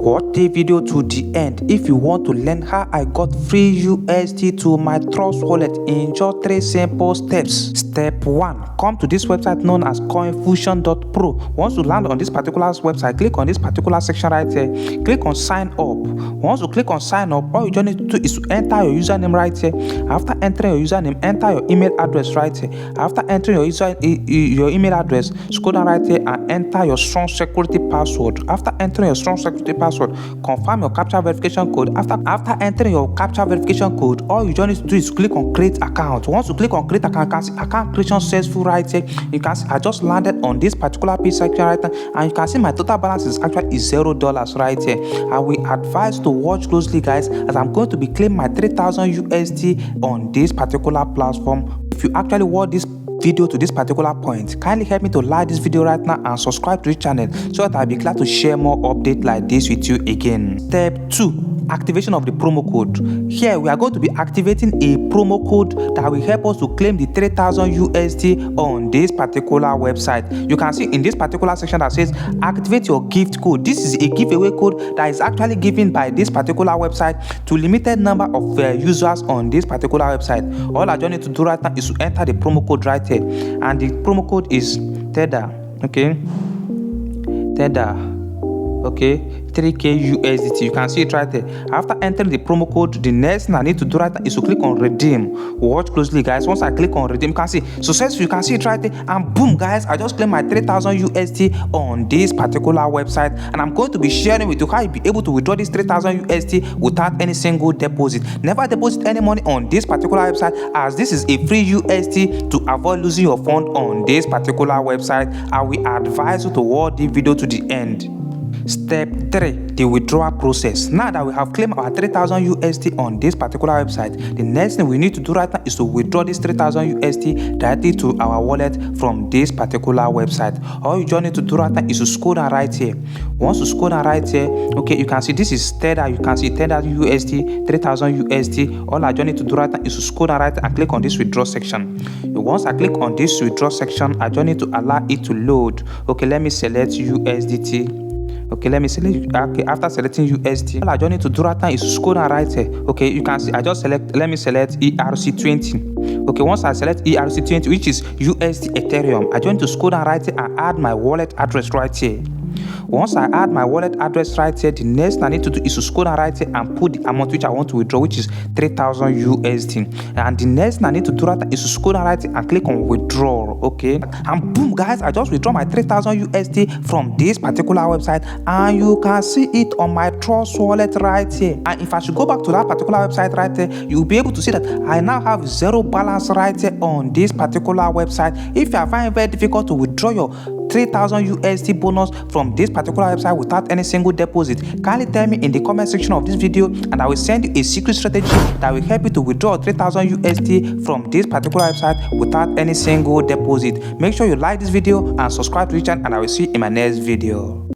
Watch the video to the end if you want to learn how I got free USD to my Trust wallet in just 3 simple steps. Step 1. Come to this website known as coinfusion.pro. Once you land on this particular website, click on this particular section right here. Click on sign up. Once you click on sign up, all you just need to do is to enter your username right here. After entering your username, enter your email address right here. After entering your email address, scroll down right here and enter your strong security password. After entering your strong security password, confirm your captcha verification code. After entering your captcha verification code, all you just need to do is click on create account. Once you click on create account, you can see account creation successful right here. You can see I just landed on this particular page section right now, and you can see my total balance is actually $0 right here. I will advise to watch closely, guys, as I'm going to be claiming my 3,000 USD on this particular platform. If you actually watch this video to this particular point, kindly help me to like this video right now and subscribe to the channel so that I'll be glad to share more updates like this with you again. Step 2. Activation of the promo code. Here we are going to be activating a promo code that will help us to claim the 3,000 USD on this particular website. You can see in this particular section that says activate your gift code. This is a giveaway code that is actually given by this particular website to limited number of users on this particular website. All I just need to do right now is to enter the promo code right here, and the promo code is Tether. Okay, Tether. Okay, 3k USDT. You can see it right there. After entering the promo code, the next thing I need to do right now is to click on redeem. Watch closely, guys. Once I click on redeem, you can see successful. You can see it right there, and boom, guys, I just claimed my 3,000 USD on this particular website, and I'm going to be sharing with you how you'll be able to withdraw this 3,000 USD without any single deposit. Never deposit any money on this particular website, as this is a free USD to avoid losing your fund on this particular website. I will advise you to watch the video to the end. Step 3. The withdrawal process. Now that we have claimed our 3,000 USD on this particular website, the next thing we need to do right now is to withdraw this 3,000 USD directly to our wallet from this particular website. All you just need to do right now is to scroll down right here. Once you scroll down right here, okay, you can see this is Tether. You can see Tether USD, 3,000 USD. All I just need to do right now is to scroll down right and click on this withdraw section. Once I click on this withdraw section, I just need to allow it to load. Okay, let me select USDT. Okay, let me select. Okay, after selecting USD, all I just need to do right now is to scroll down right here. Okay, you can see I just select. Let me select ERC20. Okay, once I select ERC20, which is USD Ethereum, I just need to scroll down right here and add my wallet address right here. Once I add my wallet address right here, the next thing I need to do is to scroll down right here and put the amount which I want to withdraw, which is 3,000 USD. And the next thing I need to do right here is to scroll down right here and click on withdraw. Okay, and boom, guys, I just withdraw my 3,000 USD from this particular website, and you can see it on my Trust wallet right here. And if I should go back to that particular website right there, you'll be able to see that I now have $0 balance right here on this particular website. If you are finding it very difficult to withdraw your 3,000 USD bonus from this particular website without any single deposit, kindly tell me in the comment section of this video, and I will send you a secret strategy that will help you to withdraw 3,000 USD from this particular website without any single deposit. Make sure you like this video and subscribe to the channel, and I will see you in my next video.